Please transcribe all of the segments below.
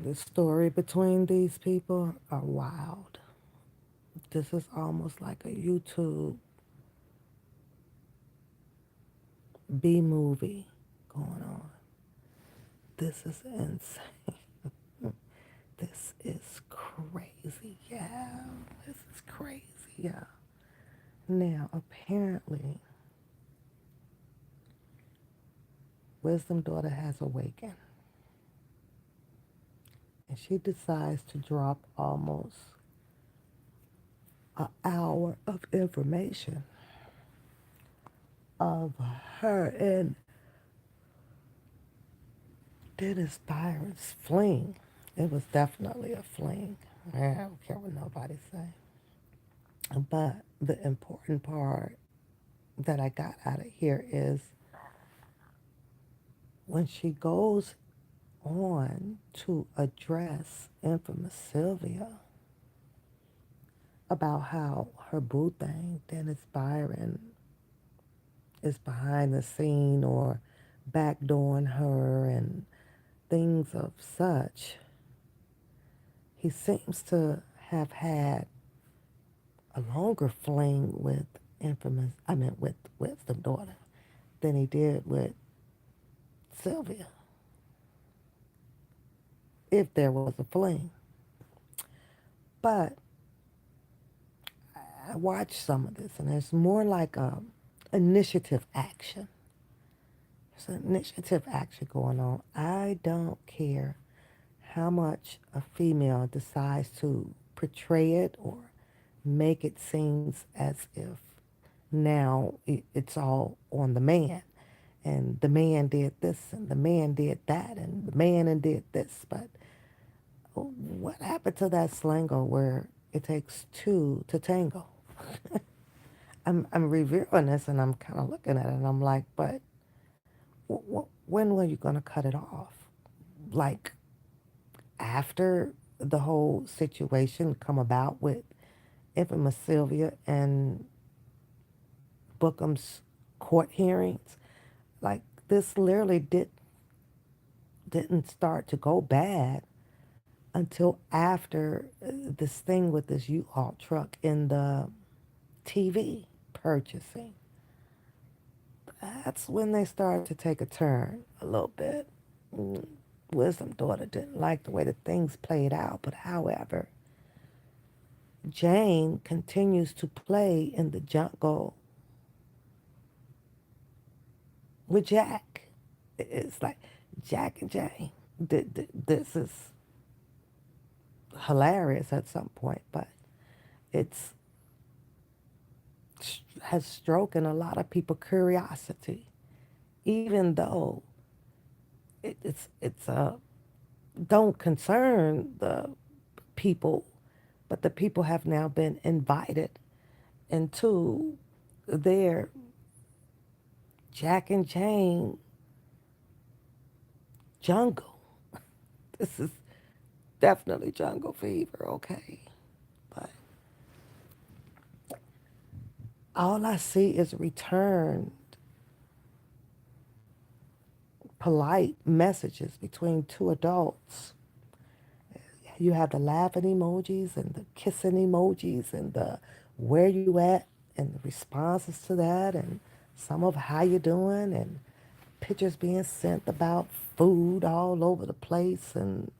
The story between these people are wild. This is almost like a YouTube B movie going on. This is insane. This is crazy. Yeah. This is crazy. Yeah. Now, apparently, Wisdom Daughter has awakened and she decides to drop almost an hour of information of her and Dennis Byron's fling. It was definitely a fling. I don't care what nobody say. But the important part that I got out of here is when she goes on to address infamous Sylvia about how her boo thing, Dennis Byron, is behind the scene or backdooring her and things of such. He seems to have had a longer fling with with Wisdom Daughter than he did with Sylvia, if there was a fling. But I watched some of this, and it's more like a initiative action. There's an initiative action going on. I don't care how much a female decides to portray it or make it seems as if now it's all on the man. And the man did this, and the man did that, and the man and did this. But what happened to that slango where it takes two to tango? I'm reviewing this and I'm kind of looking at it and I'm like, but when were you going to cut it off? Like after the whole situation come about with infamous Sylvia and Bookham's court hearings? Like this literally didn't start to go bad until after this thing with this U-Haul truck in the TV purchasing. That's when they started to take a turn a little bit. Mm, Wisdom Daughter didn't like the way the things played out, but however, Jane continues to play in the jungle with Jack. It's like Jack and Jane. This is hilarious at some point, but it's has stroking a lot of people curiosity, even though it's don't concern the people, but the people have now been invited into their Jack and Jane jungle. This is definitely jungle fever, okay? But all I see is returned polite messages between two adults. You have the laughing emojis and the kissing emojis and the where you at and the responses to that and some of how you doing and pictures being sent about food all over the place and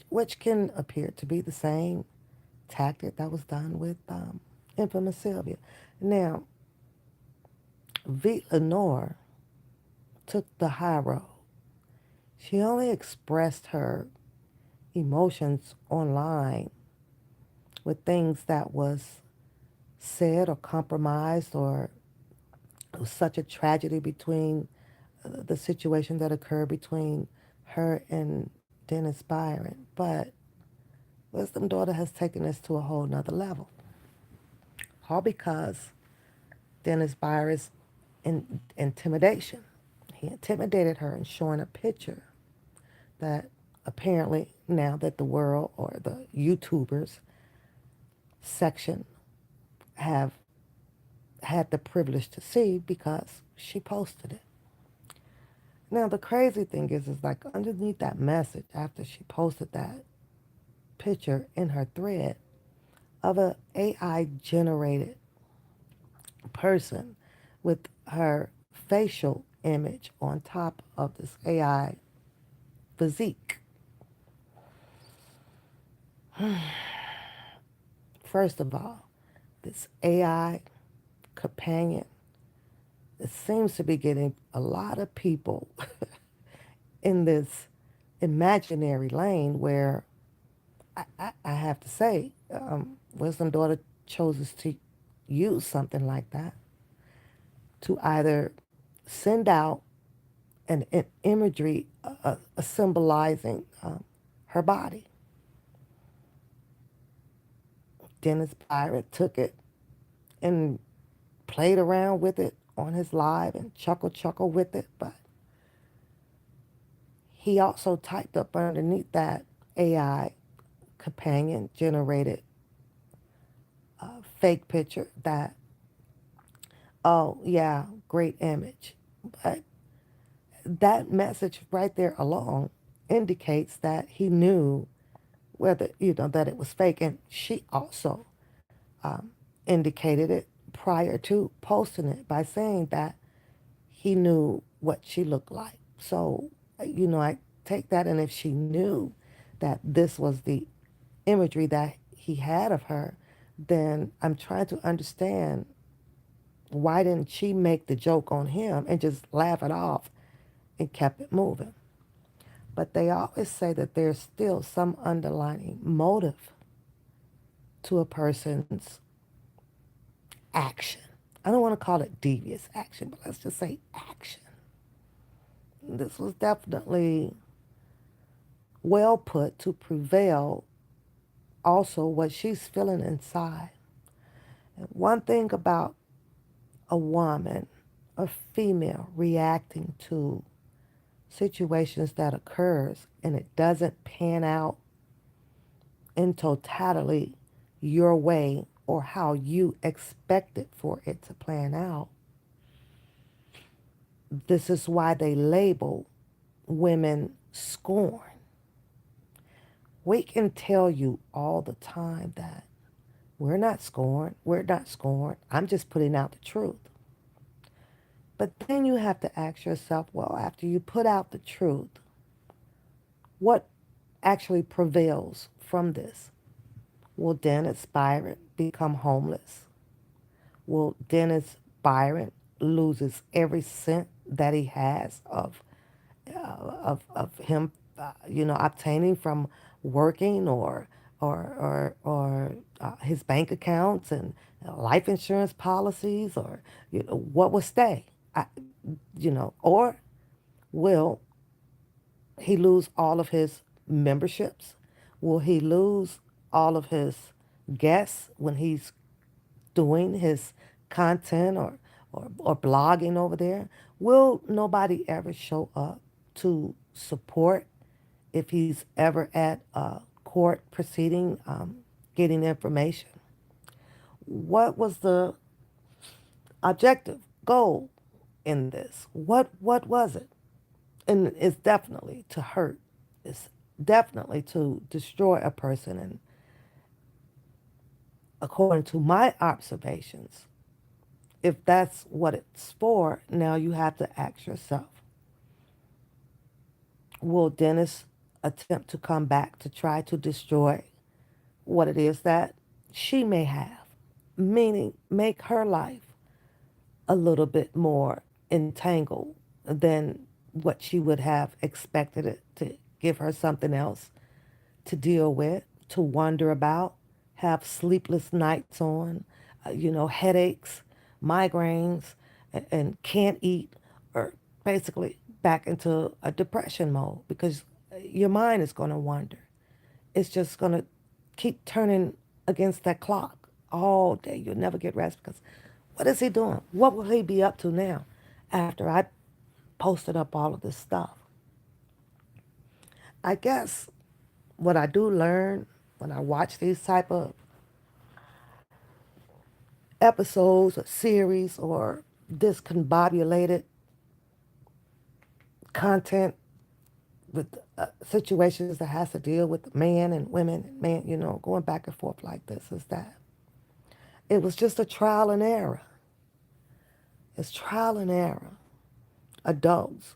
which can appear to be the same tactic that was done with infamous Sylvia. Now, V. Lenore took the high road. She only expressed her emotions online with things that was said or compromised or it was such a tragedy between the situation that occurred between her and Dennis Byron. But Wisdom Daughter has taken this to a whole nother level. All because Dennis Byron's intimidation. He intimidated her and showing a picture that apparently now that the world or the YouTubers section have had the privilege to see because she posted it. Now the crazy thing is like underneath that message after she posted that picture in her thread of a AI generated person with her facial image on top of this AI physique. First of all, this AI companion, it seems to be getting a lot of people in this imaginary lane where I have to say, Wisdom Daughter chooses to use something like that to either send out an imagery symbolizing her body. Dennis Pirate took it and played around with it on his live and chuckle with it, but he also typed up underneath that AI companion generated fake picture that, oh yeah, great image. But that message right there alone indicates that he knew whether, that it was fake. And she also indicated it prior to posting it by saying that he knew what she looked like. So, I take that, and if she knew that this was the imagery that he had of her, then I'm trying to understand why didn't she make the joke on him and just laugh it off and kept it moving. But they always say that there's still some underlying motive to a person's action. I don't want to call it devious action, but let's just say action. This was definitely well put to prevail also what she's feeling inside. And one thing about a woman, a female reacting to situations that occurs and it doesn't pan out in totality your way or how you expected for it to plan out. This is why they label women scorn. We can tell you all the time that we're not scorned. We're not scorned. I'm just putting out the truth. But then you have to ask yourself, well, after you put out the truth, what actually prevails from this? Will Dennis Byron become homeless? Will Dennis Byron loses every cent that he has of him, obtaining from working or his bank accounts and life insurance policies, or what will stay? I, or will he lose all of his memberships? Will he lose all of his guests when he's doing his content or blogging over there? Will nobody ever show up to support if he's ever at a court proceeding getting information? What was the objective goal in this? What was it? And it's definitely to hurt. It's definitely to destroy a person. And according to my observations, if that's what it's for, now you have to ask yourself, will Dennis attempt to come back to try to destroy what it is that she may have? Meaning, make her life a little bit more entangled than what she would have expected it to give her something else to deal with, to wonder about, have sleepless nights on, headaches, migraines, and can't eat, or basically back into a depression mode because your mind is going to wander. It's just going to keep turning against that clock all day. You'll never get rest because what is he doing? What will he be up to now after I posted up all of this stuff? I guess what I do learn when I watch these type of episodes or series or discombobulated content with situations that has to deal with man and women and man, going back and forth like this is that it was just a trial and error. It's trial and error. Adults,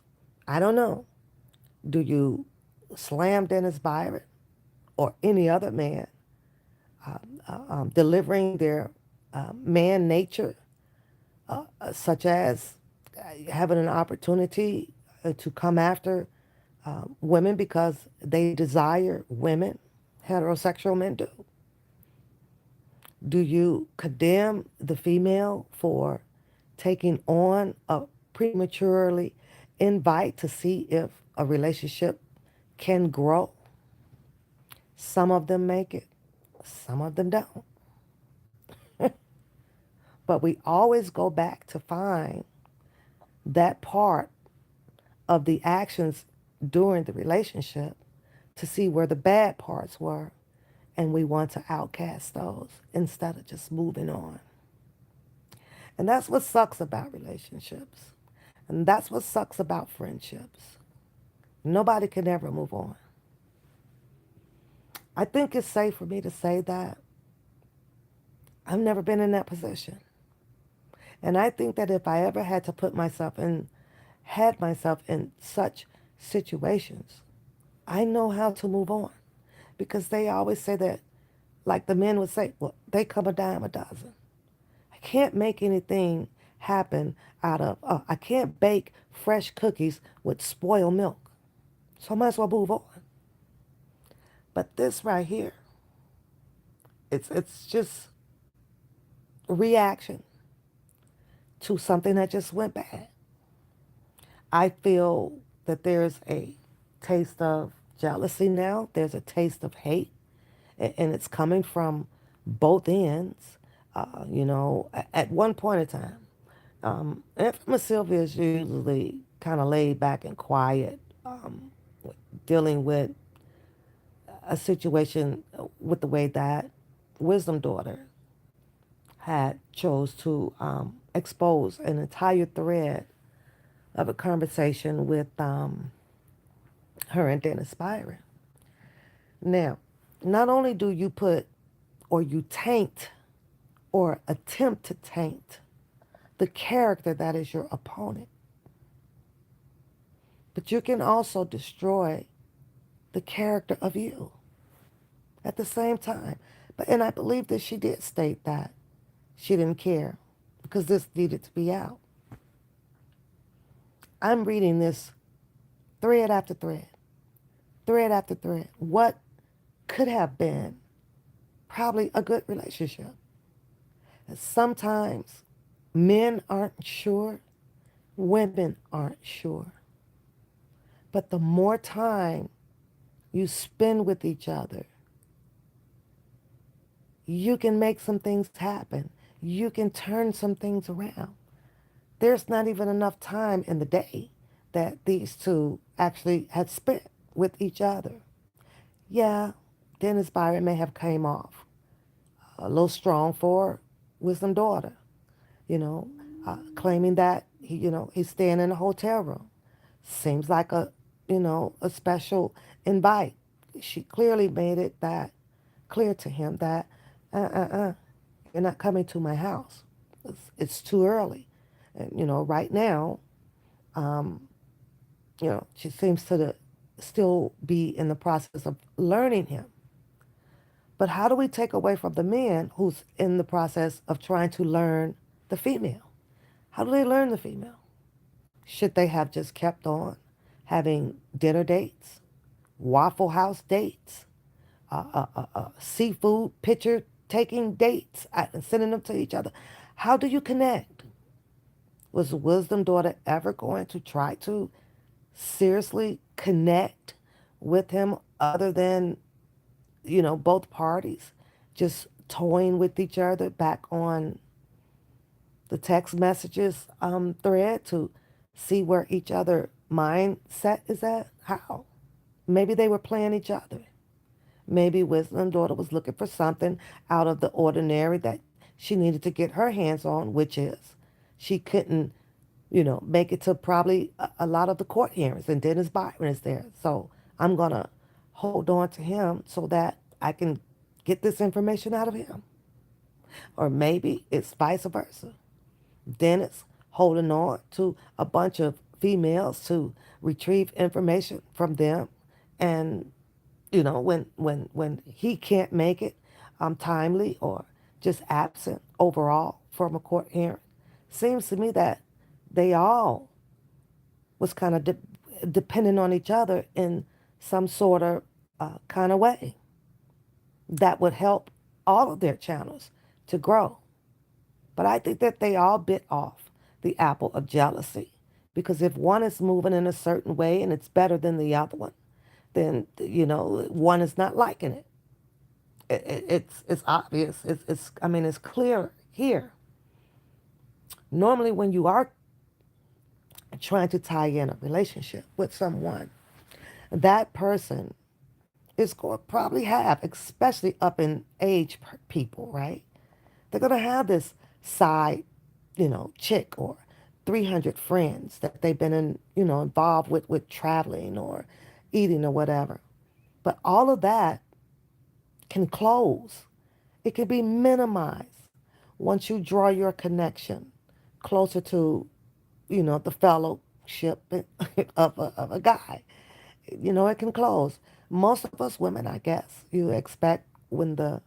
I don't know. Do you slam Dennis Byron or any other man delivering their man nature, such as having an opportunity to come after women because they desire women, heterosexual men do? Do you condemn the female for taking on a prematurely invite to see if a relationship can grow? Some of them make it, some of them don't. But we always go back to find that part of the actions during the relationship to see where the bad parts were, and we want to outcast those instead of just moving on. And that's what sucks about relationships. And that's what sucks about friendships. Nobody can ever move on. I think it's safe for me to say that I've never been in that position. And I think that if I ever had myself in such situations, I know how to move on. Because they always say that, like the men would say, well, they come a dime a dozen. I can't make anything happen I can't bake fresh cookies with spoiled milk. So I might as well move on. But this right here, it's just reaction to something that just went bad. I feel that there's a taste of jealousy now. There's a taste of hate, and it's coming from both ends. At one point in time, Infamous Sylvia is usually kind of laid back and quiet, dealing with a situation with the way that Wisdom Daughter had chose to expose an entire thread of a conversation with her and Dennis Byron. Now, not only do you put or you taint or attempt to taint the character that is your opponent, but you can also destroy the character of you at the same time. And I believe that she did state that she didn't care because this needed to be out. I'm reading this thread after thread, thread after thread. What could have been probably a good relationship. And sometimes men aren't sure, women aren't sure. But the more time you spend with each other, you can make some things happen. You can turn some things around. There's not even enough time in the day that these two actually had spent with each other. Yeah, Dennis Byron may have came off a little strong for Wisdom Daughter, claiming that he's staying in a hotel room. Seems like a special invite. She clearly made it that clear to him that, you're not coming to my house. It's too early. And, right now, she seems to still be in the process of learning him. But how do we take away from the man who's in the process of trying to learn the female? How do they learn the female? Should they have just kept on having dinner dates, Waffle House dates, seafood picture taking dates, and sending them to each other? How do you connect? Was Wisdom Daughter ever going to try to seriously connect with him other than, both parties just toying with each other back on the text messages thread to see where each other mindset is at? How? Maybe they were playing each other. Maybe Wisdom Daughter was looking for something out of the ordinary that she needed to get her hands on, which is she couldn't make it to probably a lot of the court hearings, and Dennis Byron is there. So I'm going to hold on to him so that I can get this information out of him. Or maybe it's vice versa. Dennis holding on to a bunch of females to retrieve information from them, and when he can't make it timely or just absent overall from a court hearing, seems to me that they all was kind of depending on each other in some sort of kind of way that would help all of their channels to grow. But I think that they all bit off the apple of jealousy, because if one is moving in a certain way and it's better than the other one, then one is not liking it. It's obvious. It's I mean, it's clear here. Normally, when you are trying to tie in a relationship with someone, that person is going to probably have, especially up in age people, right? They're going to have this side, chick or 300 friends that they've been involved with traveling or eating or whatever. But all of that can close. It can be minimized once you draw your connection closer to, the fellowship of a guy. It can close. Most of us women, I guess, you expect when the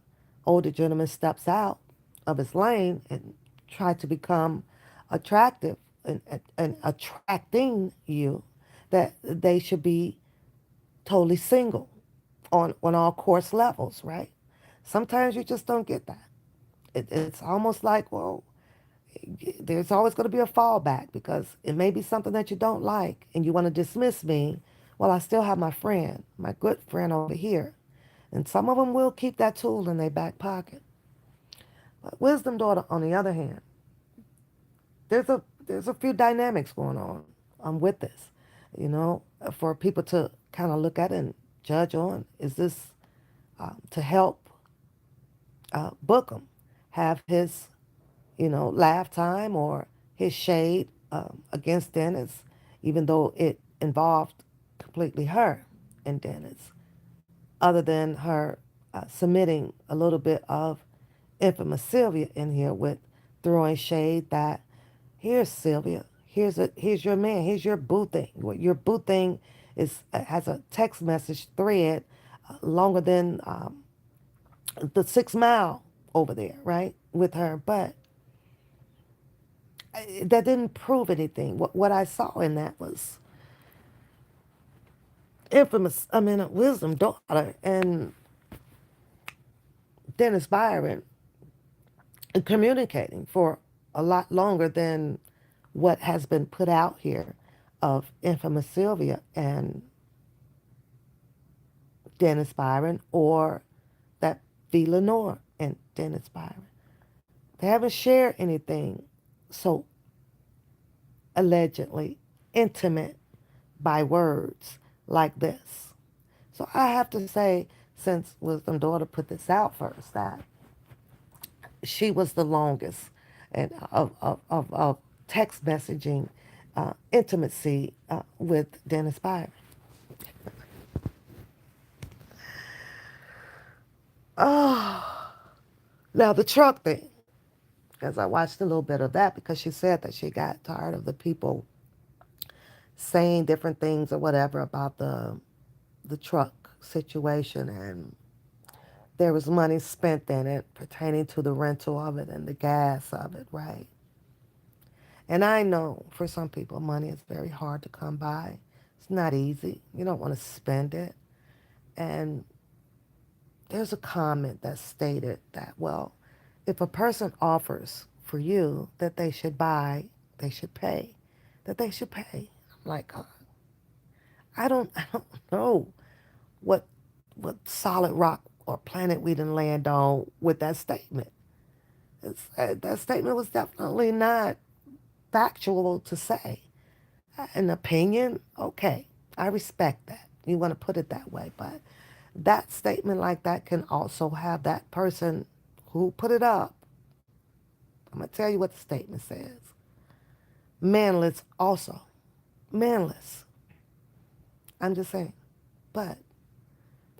older gentleman steps out of his lane and try to become attractive and attracting you, that they should be totally single on all course levels, right? Sometimes you just don't get that. It's almost like, well, there's always going to be a fallback because it may be something that you don't like and you want to dismiss me. Well, I still have my friend, my good friend over here. And some of them will keep that tool in their back pocket. But Wisdom Daughter, on the other hand, there's a few dynamics going on with this, for people to kind of look at and judge on. Is this to help Bookham have his, laugh time or his shade against Dennis, even though it involved completely her and Dennis, other than her submitting a little bit of infamous Sylvia in here with throwing shade that here's Sylvia, here's your man, here's your boo thing. Your boo thing has a text message thread longer than the 6 mile over there, right, with her. But that didn't prove anything. What I saw in that was a wisdom daughter and Dennis Byron communicating for a lot longer than what has been put out here of infamous Sylvia and Dennis Byron, or that V. Lenore and Dennis Byron. They haven't shared anything so allegedly intimate by words like this. So I have to say, since Wisdom Daughter put this out first, that she was the longest and of text messaging intimacy with Dennis Byron. Oh, now the truck thing, because I watched a little bit of that because she said that she got tired of the people saying different things or whatever about the truck situation, and there was money spent in it pertaining to the rental of it and the gas of it, right? And I know for some people money is very hard to come by. It's not easy. You don't want to spend it. And there's a comment that stated that, well, if a person offers for you that they should buy, they should pay, that they should pay. I'm like, I don't know what solid rock or planet we didn't land on with that statement. That statement was definitely not factual to say. An opinion, okay, I respect that. You want to put it that way, but that statement like that can also have that person who put it up. I'm going to tell you what the statement says. manless also. Manless. I'm just saying. But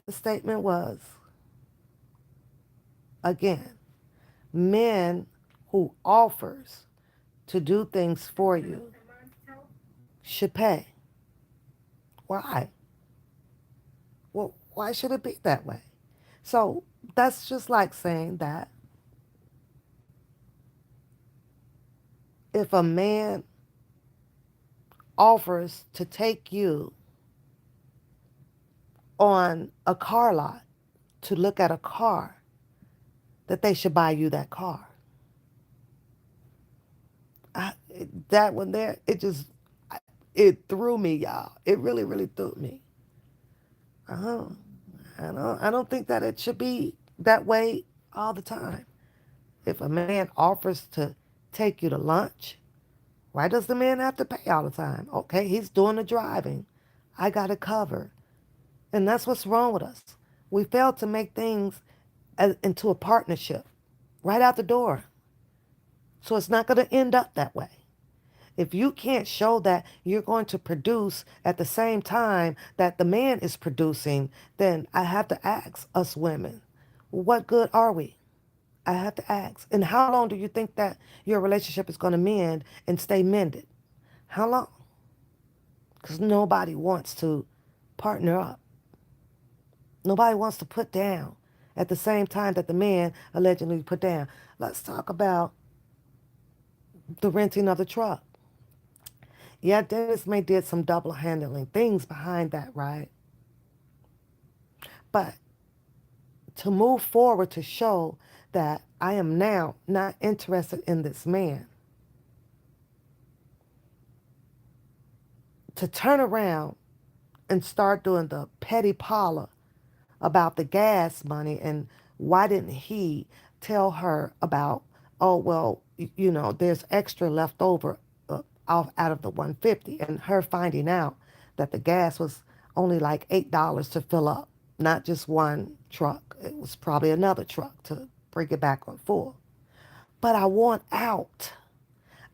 the statement was, again, men who offers to do things for you should pay. Why? Well, why should it be that way? So that's just like saying that if a man offers to take you on a car lot to look at a car, that they should buy you that car. That one there, it threw me, y'all. It really, really threw me. Uh-huh. I don't think that it should be that way all the time. If a man offers to take you to lunch, why does the man have to pay all the time? Okay, he's doing the driving. I got it covered. And that's what's wrong with us. We fail to make things into a partnership right out the door. So it's not going to end up that way. If you can't show that you're going to produce at the same time that the man is producing, then I have to ask us women, what good are we? I have to ask. And how long do you think that your relationship is going to mend and stay mended? How long? Because nobody wants to partner up. Nobody wants to put down at the same time that the man allegedly put down. Let's talk about the renting of the truck. Yeah, Dennis may did some double handling things behind that, right? But to move forward to show that I am now not interested in this man, to turn around and start doing the petty parlor about the gas money and why didn't he tell her about, oh, well, there's extra left over off out of the 150, and her finding out that the gas was only like $8 to fill up, not just one truck. It was probably another truck to bring it back on full. But I want out.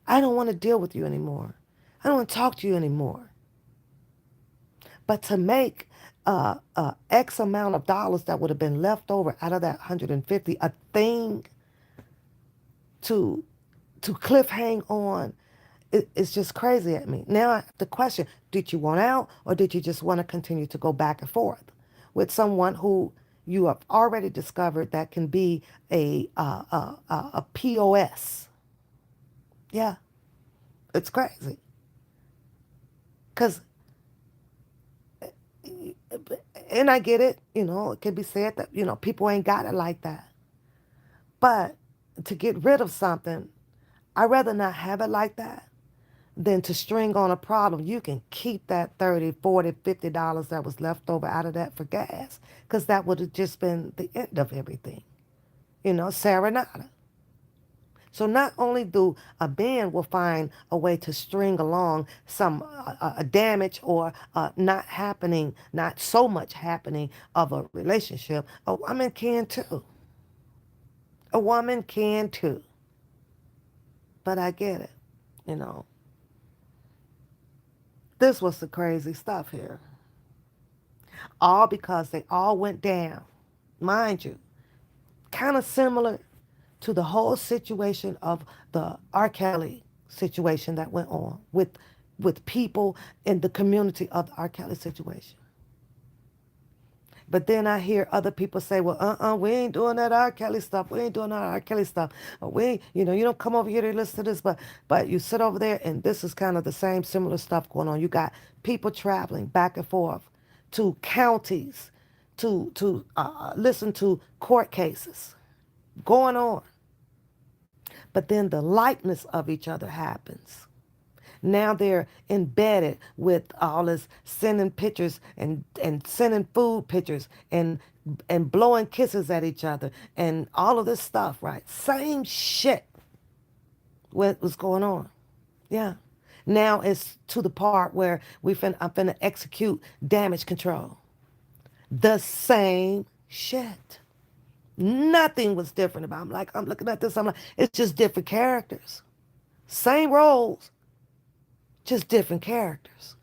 I don't want to deal with you anymore. I don't want to talk to you anymore. But to make X amount of dollars that would have been left over out of that 150 a thing to cliff hang on, it's just crazy at me. Now I have to question, did you want out or did you just want to continue to go back and forth with someone who you have already discovered that can be a POS? Yeah, it's crazy. Because, and I get it, it can be said that, people ain't got it like that. But to get rid of something, I'd rather not have it like that than to string on a problem. You can keep that 30, 40, $50 that was left over out of that for gas, because that would have just been the end of everything. Serenata. So not only do a band will find a way to string along some damage or not so much happening of a relationship, a woman can too. A woman can too. But I get it, you know. This was the crazy stuff here. All because they all went down. Mind you, kind of similar to the whole situation of the R. Kelly situation that went on with people in the community of the R. Kelly situation. But then I hear other people say, well, we ain't doing that R. Kelly stuff. We ain't doing that R. Kelly stuff. Or we ain't, you don't come over here to listen to this, but you sit over there and this is kind of the same similar stuff going on. You got people traveling back and forth to counties to listen to court cases going on. But then the likeness of each other happens. Now they're embedded with all this sending pictures and sending food pictures and blowing kisses at each other and all of this stuff, right? Same shit what was going on. Yeah. Now it's to the part where I'm finna execute damage control. The same shit. Nothing was different about it. I'm looking at this, I'm like, it's just different characters. Same roles, just different characters.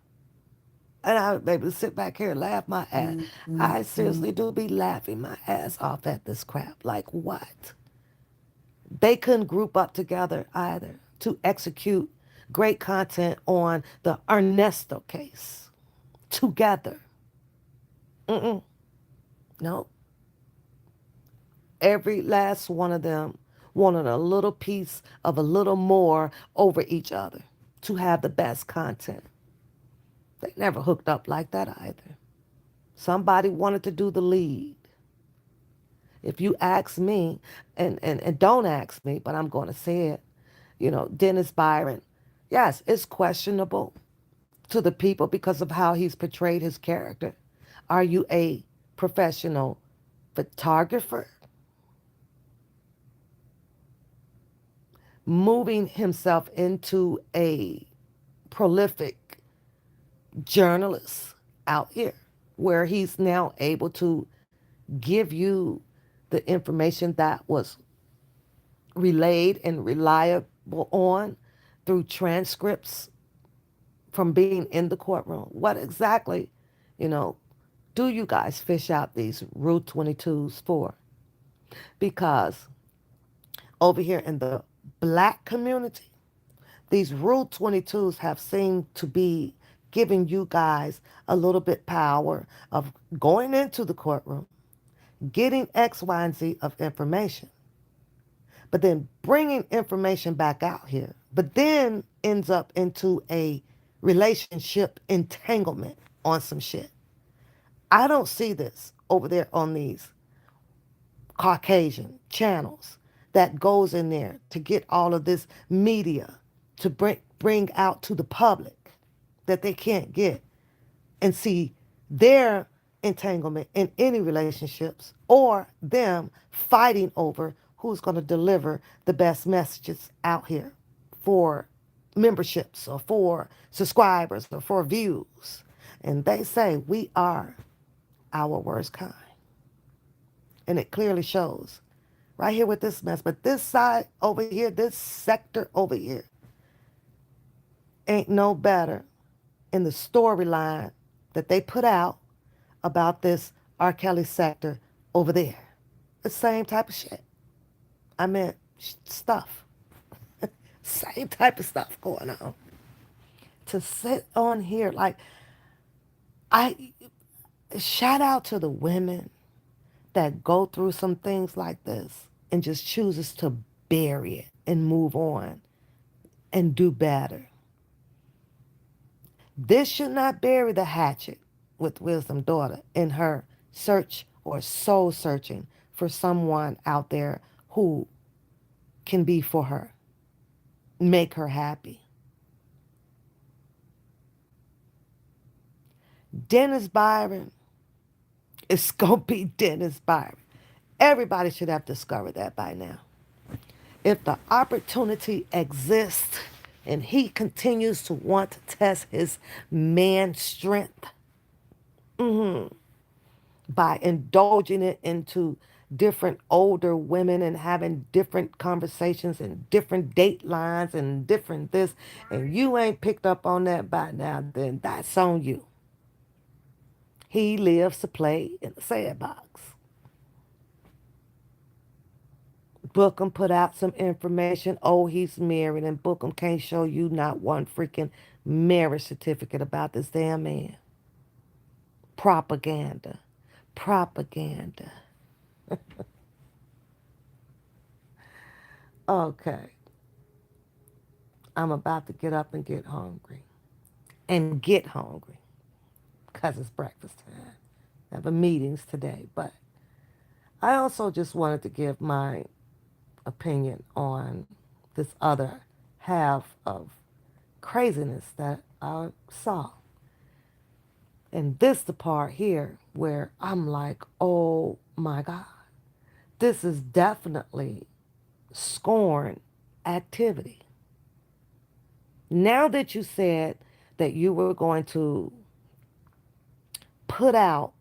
And I would be able to sit back here and laugh my ass. I seriously do be laughing my ass off at this crap. Like, what? They couldn't group up together either to execute great content on the Ernesto case together. Mm-mm. No. Every last one of them wanted a little piece of a little more over each other to have the best content. They never hooked up like that either. Somebody wanted to do the lead. If you ask me, and don't ask me, but I'm going to say it, Dennis Byron, yes, it's questionable to the people because of how he's portrayed his character. Are you a professional photographer? Moving himself into a prolific journalist out here where he's now able to give you the information that was relayed and reliable on through transcripts from being in the courtroom. What exactly, you know, do you guys fish out these Route 22s for? Because over here in the black community, these Route 22s have seemed to be giving you guys a little bit power of going into the courtroom, getting X, Y, and Z of information, but then bringing information back out here, but then ends up into a relationship entanglement on some shit. I don't see this over there on these Caucasian channels that goes in there to get all of this media to bring out to the public that they can't get and see their entanglement in any relationships or them fighting over who's going to deliver the best messages out here for memberships or for subscribers or for views. And they say we are our worst kind. And it clearly shows right here with this mess. But this side over here, this sector over here, ain't no better in the storyline that they put out about this R. Kelly sector over there. The same type of shit. I mean, stuff. Same type of stuff going on. To sit on here, like, I shout out to the women that go through some things like this and just chooses to bury it and move on and do better. This should not bury the hatchet with Wisdom Daughter in her search or soul searching for someone out there who can be for her, make her happy. Dennis Byron is going to be Dennis Byron. Everybody should have discovered that by now. If the opportunity exists and he continues to want to test his man strength by indulging it into different older women and having different conversations and different date lines and different this, and you ain't picked up on that by now, then that's on you. He lives to play in the sandbox. Bookham put out some information. Oh, he's married, and Bookham can't show you not one freaking marriage certificate about this damn man. Propaganda. Propaganda. Okay. I'm about to get up and get hungry. And get hungry. Because it's breakfast time. I have a meetings today. But I also just wanted to give my opinion on this other half of craziness that I saw. And this the part here where I'm like, oh my God, this is definitely scorn activity. Now that you said that you were going to put out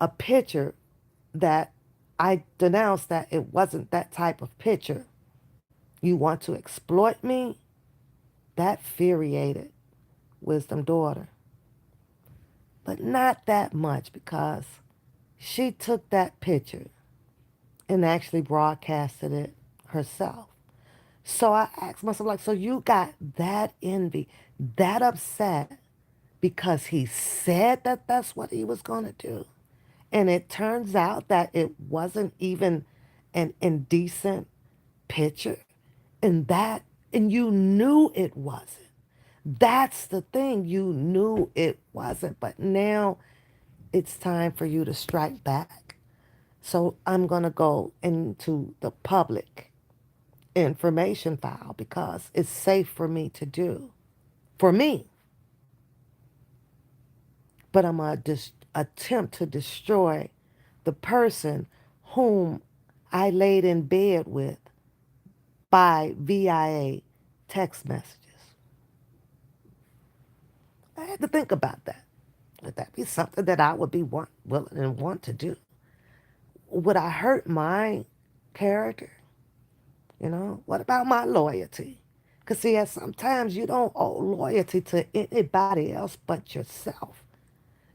a picture that I denounced that it wasn't that type of picture, you want to exploit me? That infuriated Wisdom daughter, but not that much because she took that picture and actually broadcasted it herself. So I asked myself, like, so you got that envy, that upset because he said that that's what he was going to do. And it turns out that it wasn't even an indecent picture. And that, and you knew it wasn't. That's the thing. You knew it wasn't. But now it's time for you to strike back. So I'm going to go into the public information file because it's safe for me to do. For me. But I'm going to attempt to destroy the person whom I laid in bed with by VIA text messages. I had to think about that. Would that be something that I would be willing and want to do? Would I hurt my character? You know, what about my loyalty? Because, see, sometimes you don't owe loyalty to anybody else but yourself.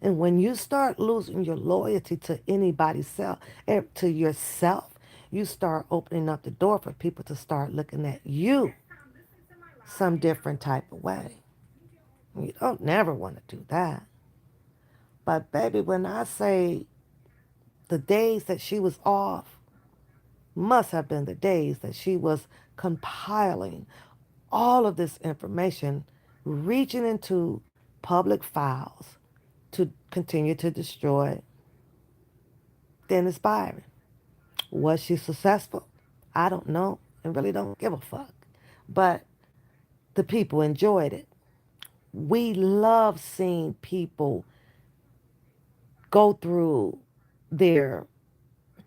And when you start losing your loyalty to to yourself, you start opening up the door for people to start looking at you some different type of way. You don't never want to do that. But baby, when I say the days that she was off must have been the days that she was compiling all of this information, reaching into public files to continue to destroy Dennis Byron. Was she successful? I don't know and really don't give a fuck. But the people enjoyed it. We love seeing people go through their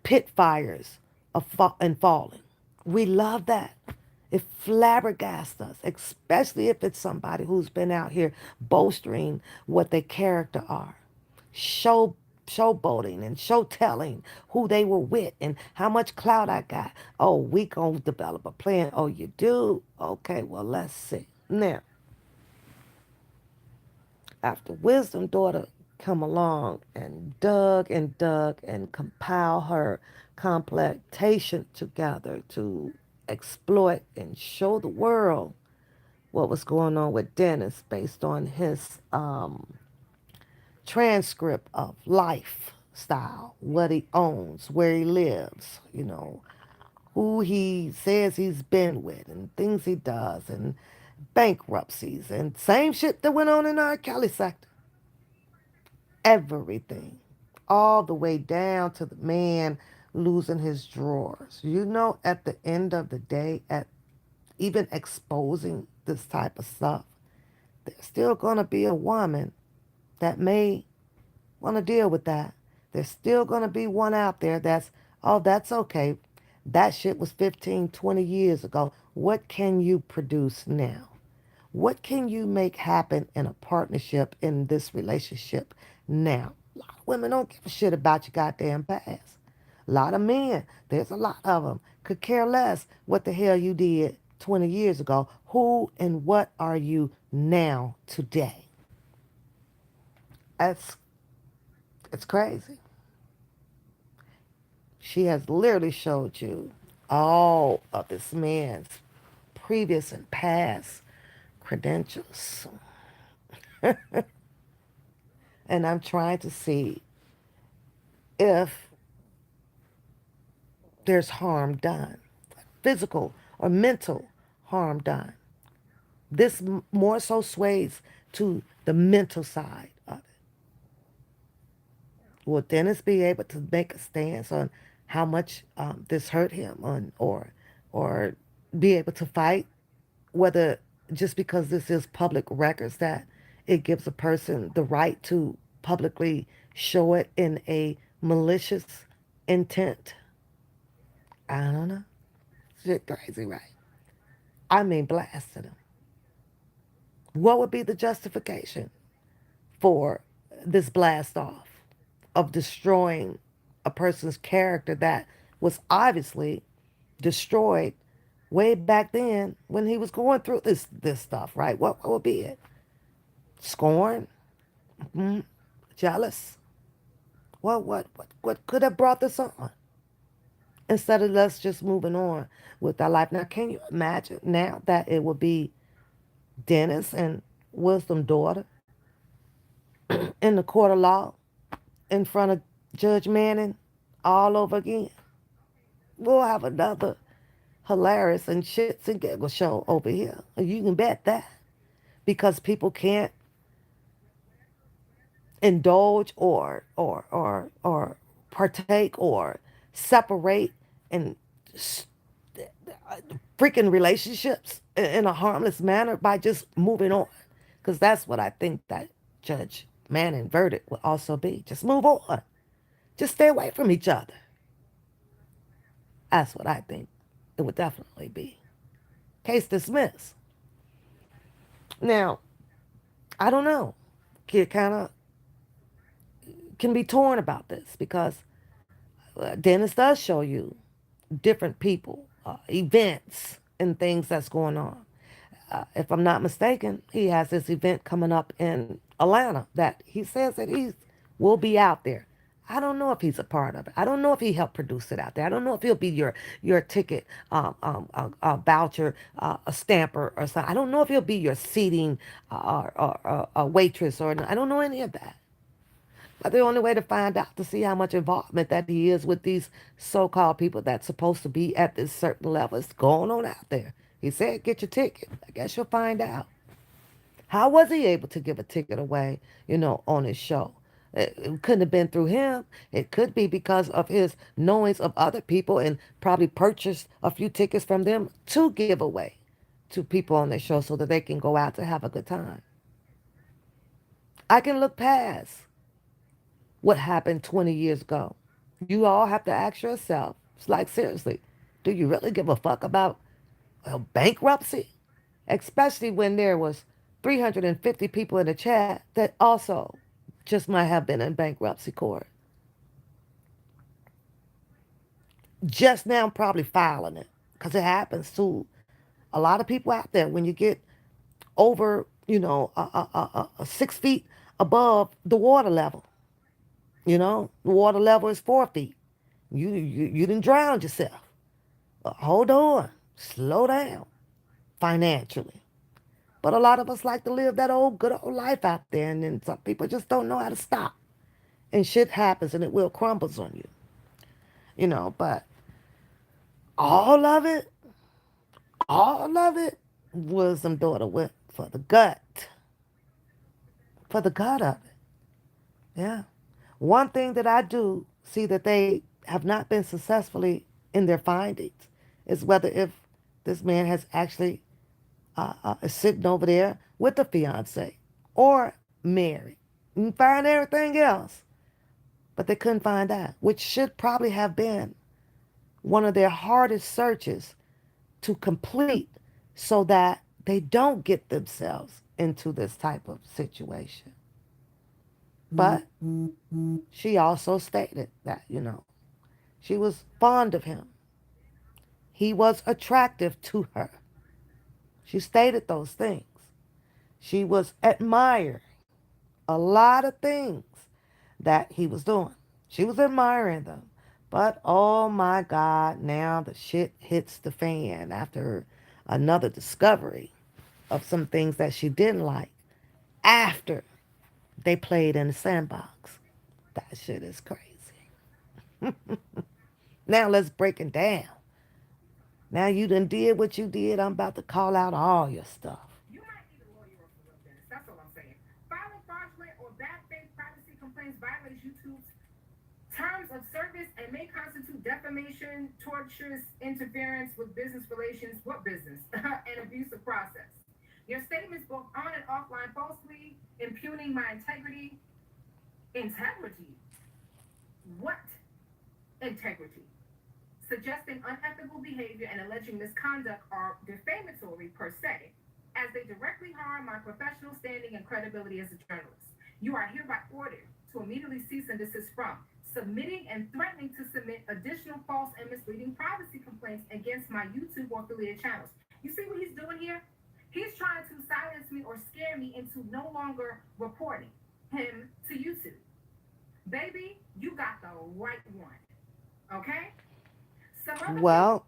pit fires and falling. We love that. It flabbergasts us, especially if it's somebody who's been out here bolstering what their character are. Show showboating and show telling who they were with and how much clout I got. Oh, we gonna develop a plan. Oh, you do? Okay, well, let's see. Now, after Wisdom Daughter come along and dug and compile her completation together to exploit and show the world what was going on with Dennis based on his transcript of lifestyle, what he owns, where he lives, who he says he's been with, and things he does, and bankruptcies, and same shit that went on in our Kelly sector. Everything. All the way down to the man losing his drawers. At the end of the day, at even exposing this type of stuff, there's still going to be a woman that may want to deal with that. There's still going to be one out there that's okay. That shit was 15, 20 years ago. What can you produce now? What can you make happen in a partnership in this relationship now? A lot of women don't give a shit about your goddamn past. A lot of men, there's a lot of them, could care less what the hell you did 20 years ago. Who and what are you now, today? That's it's crazy. She has literally showed you all of this man's previous and past credentials. And I'm trying to see if there's harm done, physical or mental harm done. This more so sways to the mental side of it. Will Dennis be able to make a stance on how much this hurt him, or be able to fight? Whether just because this is public records that it gives a person the right to publicly show it in a malicious intent. I don't know. Shit crazy, right? I mean, blasted him. What would be the justification for this blast off of destroying a person's character that was obviously destroyed way back then when he was going through this stuff, right? What would be it? Scorn, mm, jealous. What could have brought this on? Instead of us just moving on with our life. Now, can you imagine now that it would be Dennis and Wisdom's daughter in the court of law in front of Judge Manning all over again? We'll have another hilarious and shits and giggles show over here. You can bet that. Because people can't indulge or partake or separate and freaking relationships in a harmless manner by just moving on. Because that's what I think that Judge Manning verdict will also be. Just move on. Just stay away from each other. That's what I think it would definitely be. Case dismissed. Now, I don't know. Kid kind of can be torn about this because Dennis does show you different people, events, and things that's going on. If I'm not mistaken, he has this event coming up in Atlanta that he says that he will be out there. I don't know if he's a part of it. I don't know if he helped produce it out there. I don't know if he'll be your ticket voucher, a stamper or something. I don't know if he'll be your seating or a waitress or I don't know any of that. But the only way to find out to see how much involvement that he is with these so-called people that's supposed to be at this certain level is going on out there. He said, get your ticket. I guess you'll find out. How was he able to give a ticket away, on his show? It couldn't have been through him. It could be because of his knowings of other people and probably purchased a few tickets from them to give away to people on their show so that they can go out to have a good time. I can look past what happened 20 years ago. You all have to ask yourself, it's like, seriously, do you really give a fuck about bankruptcy? Especially when there was 350 people in the chat that also just might have been in bankruptcy court. Just now probably filing it because it happens to a lot of people out there when you get over, 6 feet above the water level. The water level is 4 feet. You didn't drown yourself. Hold on. Slow down financially. But a lot of us like to live that old good old life out there, and then some people just don't know how to stop. And shit happens and it will crumbles on you. But all of it, all of it, wisdom daughter went for the gut. For the gut of it. Yeah. One thing that I do see that they have not been successfully in their findings is whether if this man has actually is sitting over there with a fiance or married. You can find everything else, but they couldn't find that, which should probably have been one of their hardest searches to complete so that they don't get themselves into this type of situation. But she also stated that, she was fond of him. He was attractive to her. She stated those things. She was admiring a lot of things that he was doing. She was admiring them. But oh my God, now the shit hits the fan after another discovery of some things that she didn't like after they played in the sandbox. That shit is crazy. Now let's break it down. Now you done did what you did. I'm about to call out all your stuff. You might need a lawyer or some real business. That's all I'm saying. Filing fraudulent or bad faith privacy complaints violates YouTube's terms of service and may constitute defamation, tortious interference with business relations, what business, and abusive process. Your statements, both on and offline, falsely impugning my integrity. Integrity? What integrity? Suggesting unethical behavior and alleging misconduct are defamatory per se, as they directly harm my professional standing and credibility as a journalist. You are hereby ordered to immediately cease and desist from submitting and threatening to submit additional false and misleading privacy complaints against my YouTube or affiliated channels. You see what he's doing here? He's trying to silence me or scare me into no longer reporting him to YouTube. Baby, you got the right one. Okay? Some other things. Well,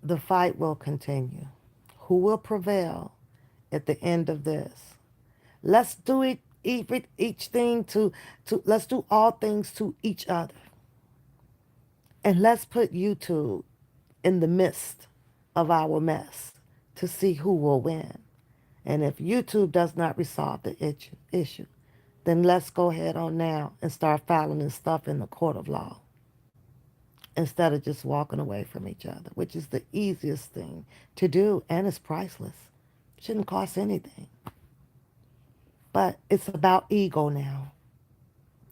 the fight will continue. Who will prevail at the end of this? Let's do it each thing to let's do all things to each other. And let's put YouTube in the midst of our mess to see who will win. And if YouTube does not resolve the issue, then let's go ahead on now and start filing this stuff in the court of law instead of just walking away from each other, which is the easiest thing to do and it's priceless. Shouldn't cost anything. But it's about ego now.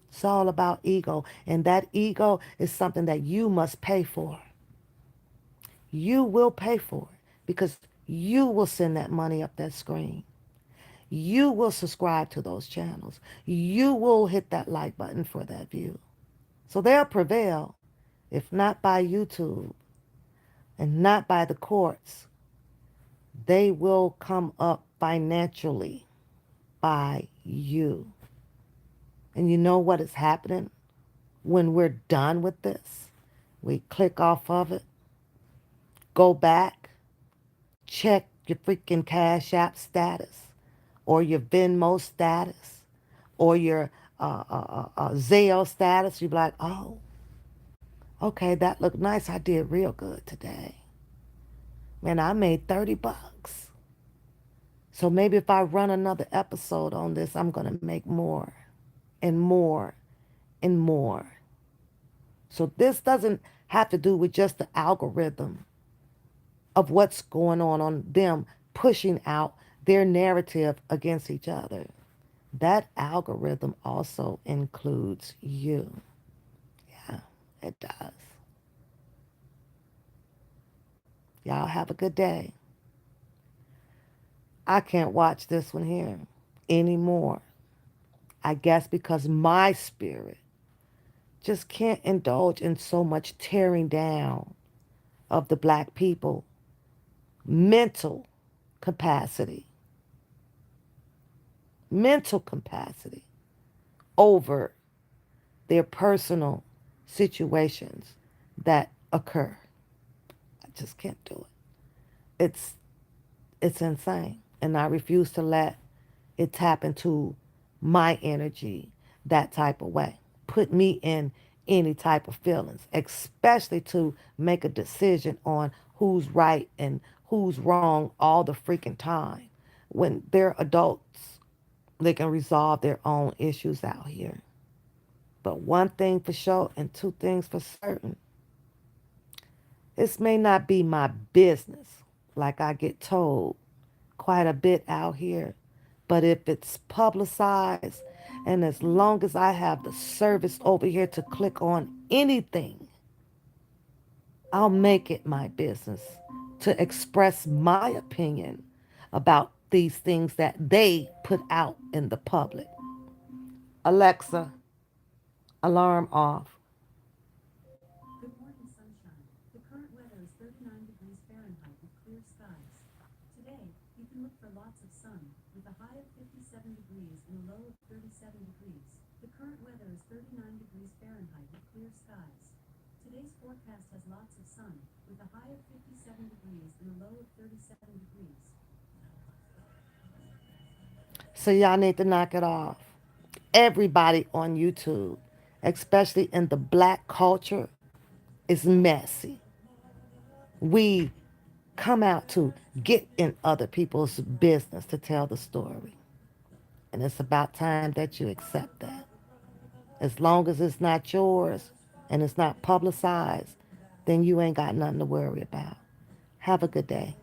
It's all about ego. And that ego is something that you must pay for. You will pay for it because you will send that money up that screen. You will subscribe to those channels. You will hit that like button for that view. So they'll prevail, if not by YouTube and not by the courts. They will come up financially by you. And you know what is happening when we're done with this? We click off of it, go back, check your freaking Cash App status or your Venmo status or your Zelle status. You'll be like, oh, okay, that looked nice. I did real good today. Man, I made $30. So maybe if I run another episode on this, I'm going to make more and more and more. So this doesn't have to do with just the algorithm of what's going on them pushing out their narrative against each other. That algorithm also includes you. Yeah, it does. Y'all have a good day. I can't watch this one here anymore. I guess because my spirit just can't indulge in so much tearing down of the black people mental capacity, mental capacity over their personal situations that occur. I just can't do it. It's insane. And I refuse to let it tap into my energy that type of way. Put me in any type of feelings, especially to make a decision on who's right and who's wrong all the freaking time. When they're adults, they can resolve their own issues out here. But one thing for sure and two things for certain, this may not be my business, like I get told quite a bit out here. But if it's publicized, and as long as I have the service over here to click on anything, I'll make it my business to express my opinion about these things that they put out in the public. Alexa, alarm off. Good morning, sunshine. The current weather is 39 degrees Fahrenheit with clear skies. Today, you can look for lots of sun, with a high of 57 degrees and a low of 37 degrees. The current weather is 39 degrees Fahrenheit with clear skies. Today's forecast has lots of sun, with a high of 57 degrees and a low of 37 degrees. So y'all need to knock it off. Everybody on YouTube, especially in the black culture, is messy. We come out to get in other people's business to tell the story. And it's about time that you accept that. As long as it's not yours and it's not publicized, then you ain't got nothing to worry about. Have a good day.